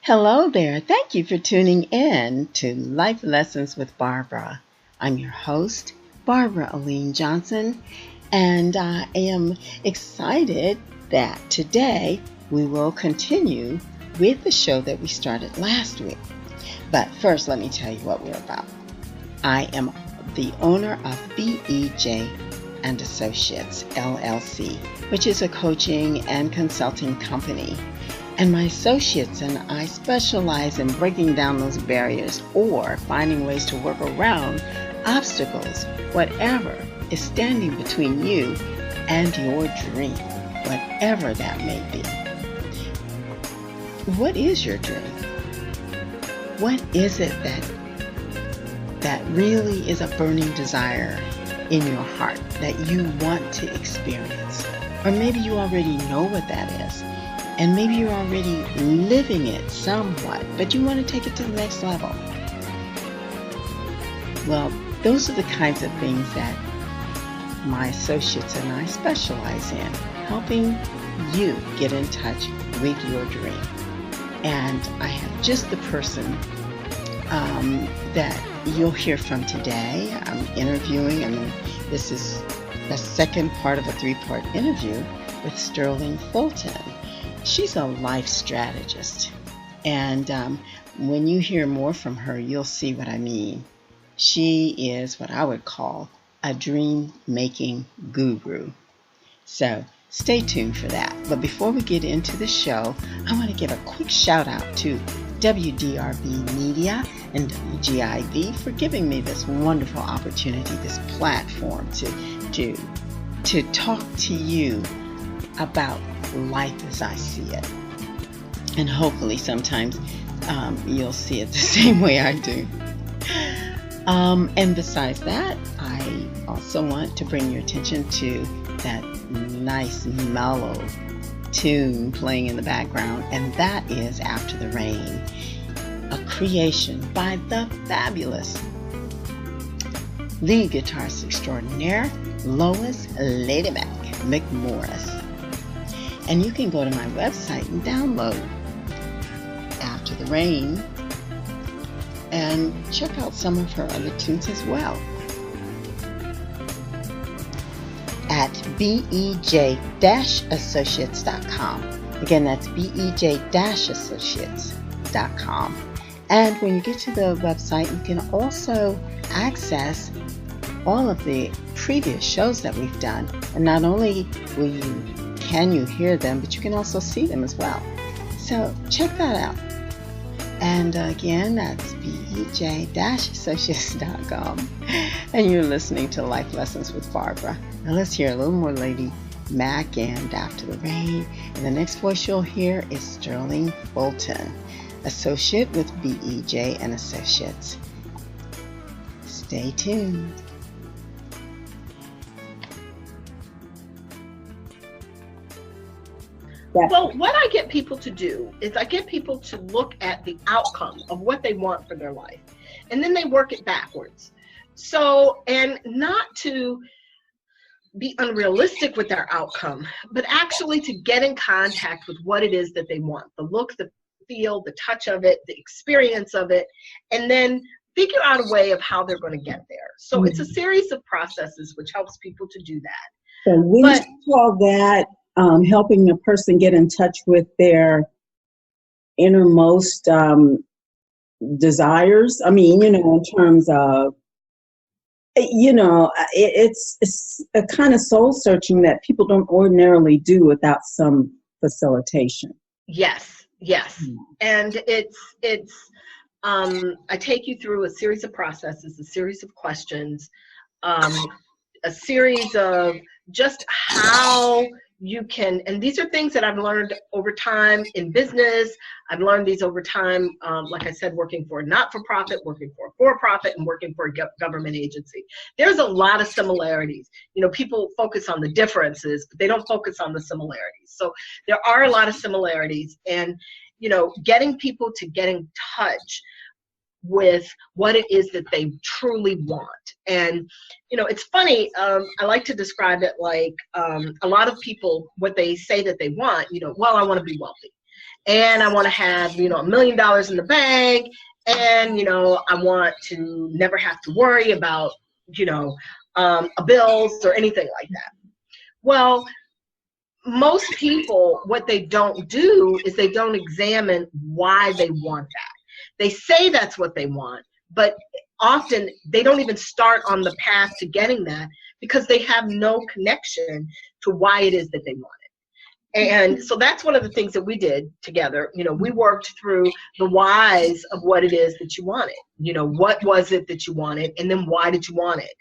Hello there. Thank you for tuning in to Life Lessons with Barbara. I'm your host, Barbara Aline Johnson, and I am excited that today we will continue with the show that we started last week. But first, let me tell you what we're about. I am the owner of BEJ Associates, LLC, which is a coaching and consulting company. And my associates and I specialize in breaking down those barriers or finding ways to work around obstacles, whatever is standing between you and your dream, whatever that may be. What is your dream? What is it that really is a burning desire in your heart that you want to experience? Or maybe you already know what that is. And maybe you're already living it somewhat, but you want to take it to the next level. Well, those are the kinds of things that my associates and I specialize in, helping you get in touch with your dream. And I have just the person that you'll hear from today. I'm interviewing, this is the second part of a 3-part interview with Sterling Fulton. She's a life strategist, and when you hear more from her, you'll see what I mean. She is what I would call a dream-making guru. So stay tuned for that. But before we get into the show, I want to give a quick shout out to Wdrb Media and WGIV for giving me this wonderful opportunity, this platform to talk to you about life as I see it. And hopefully sometimes you'll see it the same way I do. And besides that, I also want to bring your attention to that nice mellow tune playing in the background, and that is After the Rain, a creation by the fabulous lead guitarist extraordinaire Lois Lady Mac McMorris. And you can go to my website and download After the Rain and check out some of her other tunes as well at BEJ-Associates.com. Again, that's BEJ-Associates.com. And when you get to the website, you can also access all of the previous shows that we've done. And not only can you hear them, but you can also see them as well. So check that out. And again, that's BEJ-Associates.com. And you're listening to Life Lessons with Barbara. Now let's hear a little more Lady Mac and After the Rain. And the next voice you'll hear is Sterling Fulton, associate with BEJ and Associates. Stay tuned. Well, what I get people to do is I get people to look at the outcome of what they want for their life, and then they work it backwards. So, and not to be unrealistic with their outcome, but actually to get in contact with what it is that they want, the look, the feel, the touch of it, the experience of it, and then figure out a way of how they're going to get there. So it's a series of processes which helps people to do that. So when you call that helping a person get in touch with their innermost desires, in terms of, it's a kind of soul searching that people don't ordinarily do without some facilitation. Yes. And it's I take you through a series of processes, a series of questions, a series of just how you can, and these are things that I've learned over time in business. I've learned these over time, like I said, working for a not-for-profit, working for a for-profit, and working for a government agency. There's a lot of similarities. People focus on the differences, but they don't focus on the similarities. So there are a lot of similarities, and, getting people to get in touch with what it is that they truly want. And, it's funny, I like to describe it like a lot of people, what they say that they want, well, I want to be wealthy. and I want to have, $1 million in the bank, and, I want to never have to worry about, bills or anything like that. Well, most people, what they don't do is they don't examine why they want that. They say that's what they want, but often they don't even start on the path to getting that because they have no connection to why it is that they want it. And so that's one of the things that we did together. We worked through the whys of what it is that you wanted. What was it that you wanted, and then why did you want it?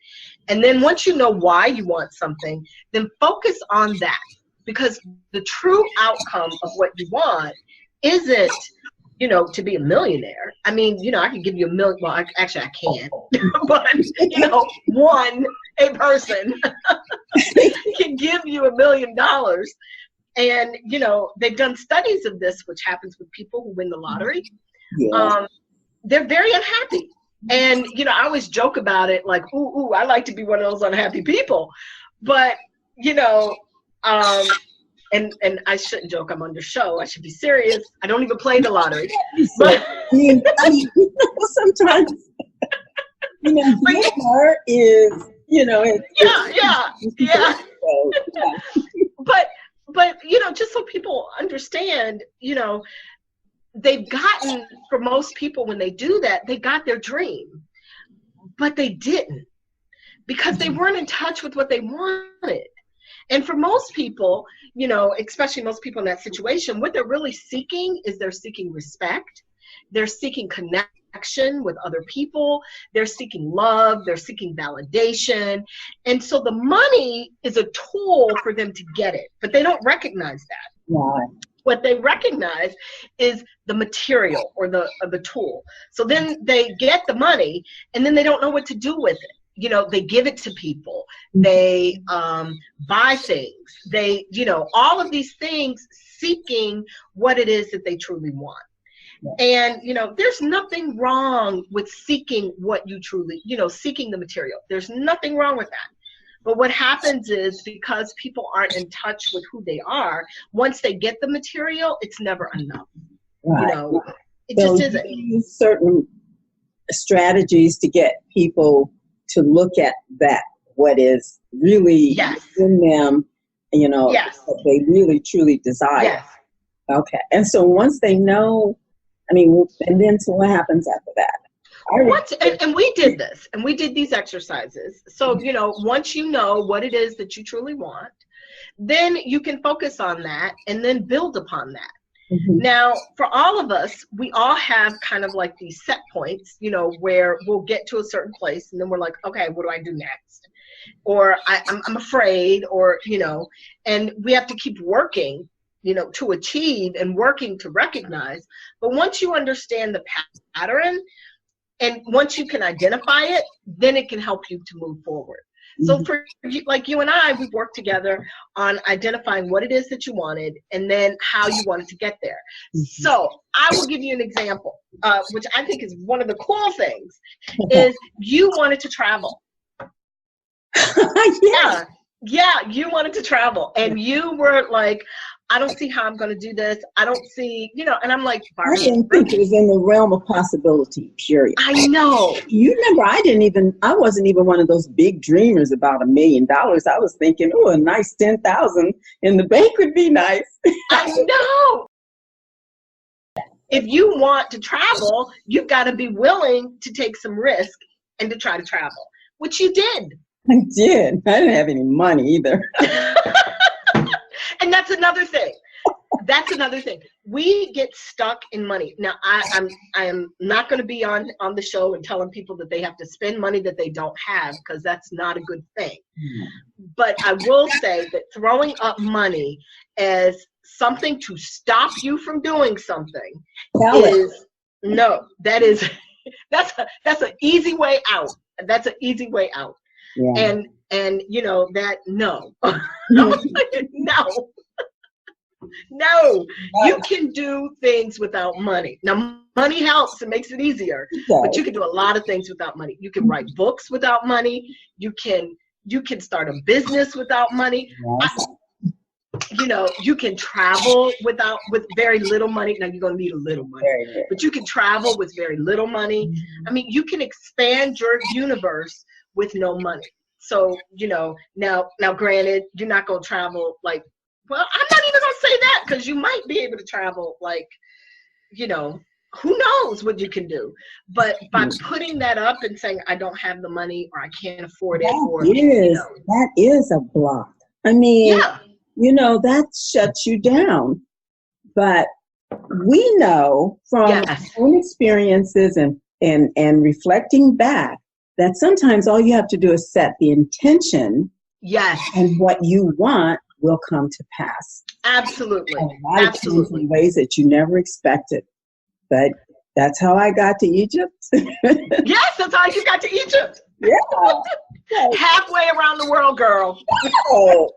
And then once you know why you want something, then focus on that. Because the true outcome of what you want isn't, to be a millionaire. I mean, I can give you $1 million. Well, actually, I can't. But, a person can give you $1 million. And, they've done studies of this, which happens with people who win the lottery. Yeah. They're very unhappy. And, I always joke about it like, ooh, I like to be one of those unhappy people. But, and I shouldn't joke, I'm on the show. I should be serious. I don't even play the lottery. But sometimes, humor is, yeah. But, just so people understand, they've gotten, for most people, when they do that, they got their dream, but they didn't because they weren't in touch with what they wanted. And for most people, especially most people in that situation, what they're really seeking is they're seeking respect. They're seeking connection with other people. They're seeking love. They're seeking validation. And so the money is a tool for them to get it, but they don't recognize that. Right. What they recognize is the material or the tool. So then they get the money and then they don't know what to do with it. They give it to people, they buy things, they, all of these things seeking what it is that they truly want. And, there's nothing wrong with seeking what you truly, seeking the material. There's nothing wrong with that. But what happens is because people aren't in touch with who they are, once they get the material, it's never enough. Right. It just isn't. Use certain strategies to get people to look at that, what is really in them, what they really truly desire. Yes. Okay. And so once they know, and then so what happens after that? And we did this, and we did these exercises. So, once you know what it is that you truly want, then you can focus on that and then build upon that. Mm-hmm. Now, for all of us, we all have kind of like these set points, where we'll get to a certain place and then we're like, okay, what do I do next? Or I'm afraid, or, and we have to keep working, to achieve and working to recognize. But once you understand the pattern and once you can identify it, then it can help you to move forward. So for like you and I, we've worked together on identifying what it is that you wanted and then how you wanted to get there. So I will give you an example, which I think is one of the cool things, is you wanted to travel. Yeah, you wanted to travel. And you were like, I don't see how I'm going to do this. I don't see, and I'm like, I didn't think it was in the realm of possibility, period. I know. You remember, I wasn't even one of those big dreamers about $1 million. I was thinking, oh, a nice 10,000 in the bank would be nice. I know. If you want to travel, you've got to be willing to take some risk and to try to travel, which you did. I did. I didn't have any money either. And that's another thing. We get stuck in money. Now, I am not going to be on the show and telling people that they have to spend money that they don't have, because that's not a good thing. But I will say that throwing up money as something to stop you from doing something that's an easy way out. That's an easy way out. Yeah. And no. No, you can do things without money. Now, money helps, it makes it easier, but you can do a lot of things without money. You can write books without money. You can start a business without money. you can travel with very little money. Now you're going to need a little money, but you can travel with very little money. I mean, you can expand your universe with no money. So, now granted, you're not going to travel like, well, I'm not even going to say that, because you might be able to travel like, who knows what you can do. But by putting that up and saying, I don't have the money, or I can't afford it, that is a block. I mean, that shuts you down. But we know from our own experiences and reflecting back that sometimes all you have to do is set the intention. Yes. And what you want will come to pass. Absolutely. A lot of times in ways that you never expected. But that's how I got to Egypt. Yes, that's how you got to Egypt. Yeah. Halfway around the world, girl. Oh.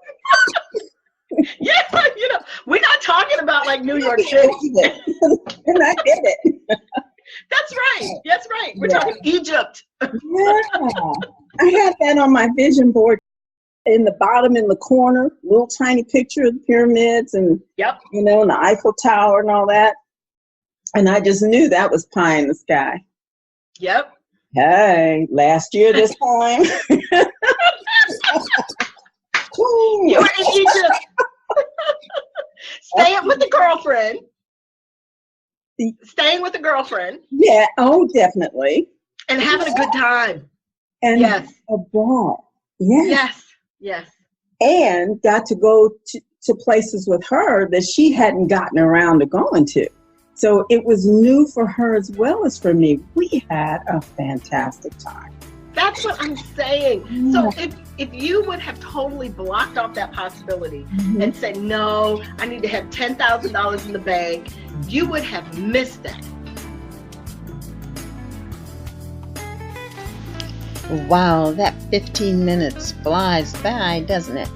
Yeah, we're not talking about like New York City. And I did it. That's right. That's right. We're talking Egypt. Yeah. I had that on my vision board in the bottom in the corner, little tiny picture of the pyramids and, and the Eiffel Tower and all that. And I just knew that was pie in the sky. Yep. Hey, last year this time. You were in Egypt. Staying with the girlfriend. Staying with the girlfriend. Yeah, definitely. And having a good time. And a ball. Yes. Yes. And got to go to places with her that she hadn't gotten around to going to. So it was new for her as well as for me. We had a fantastic time. That's what I'm saying. Yeah. So if you would have totally blocked off that possibility and said, no, I need to have $10,000 in the bank, you would have missed that. Wow, that 15 minutes flies by, doesn't it?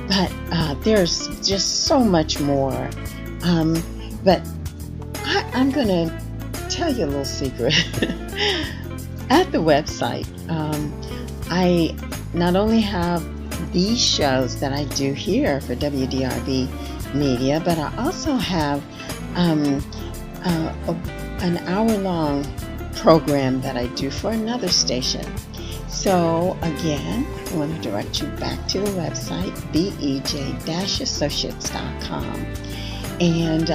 But there's just so much more. But I'm going to tell you a little secret. At the website, I not only have these shows that I do here for WDRB Media, but I also have an hour-long program that I do for another station. So again, I want to direct you back to the website, BEJ-Associates.com. And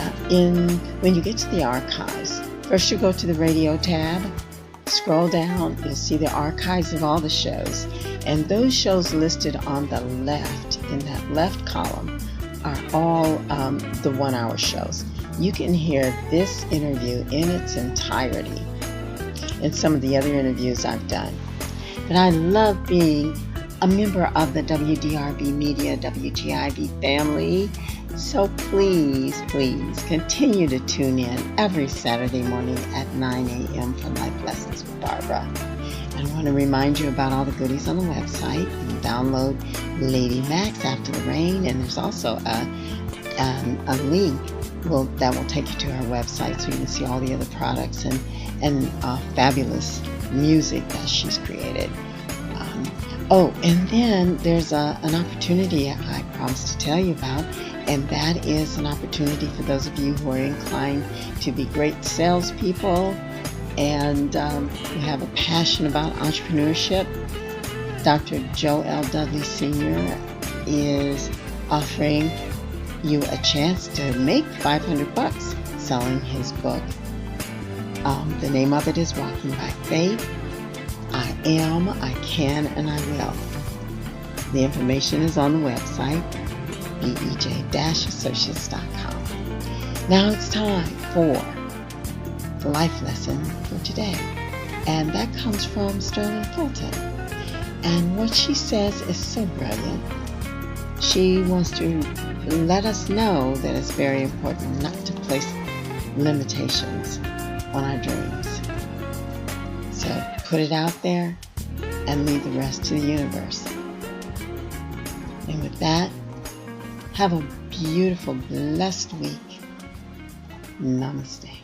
when you get to the archives, first you go to the radio tab, scroll down, you'll see the archives of all the shows. And those shows listed on the left, in that left column, are all the 1 hour shows. You can hear this interview in its entirety and some of the other interviews I've done. But I love being a member of the WDRB Media, WGIB family. So please, please continue to tune in every Saturday morning at 9 a.m. for Life Lessons with Barbara. And I want to remind you about all the goodies on the website. You can download Lady Max After the Rain, and there's also a link that will take you to our website so you can see all the other products and fabulous music that she's created. And then there's an opportunity I promised to tell you about, and that is an opportunity for those of you who are inclined to be great salespeople and who have a passion about entrepreneurship. Dr. Joe L. Dudley Sr. is offering you a chance to make $500 selling his book. The name of it is Walking by Faith. I am, I can, and I will. The information is on the website, BEJ-Associates.com. Now it's time for the life lesson for today. And that comes from Sterling Fulton. And what she says is so brilliant. She wants to let us know that it's very important not to place limitations on our dreams. So put it out there and leave the rest to the universe. And with that, have a beautiful, blessed week. Namaste.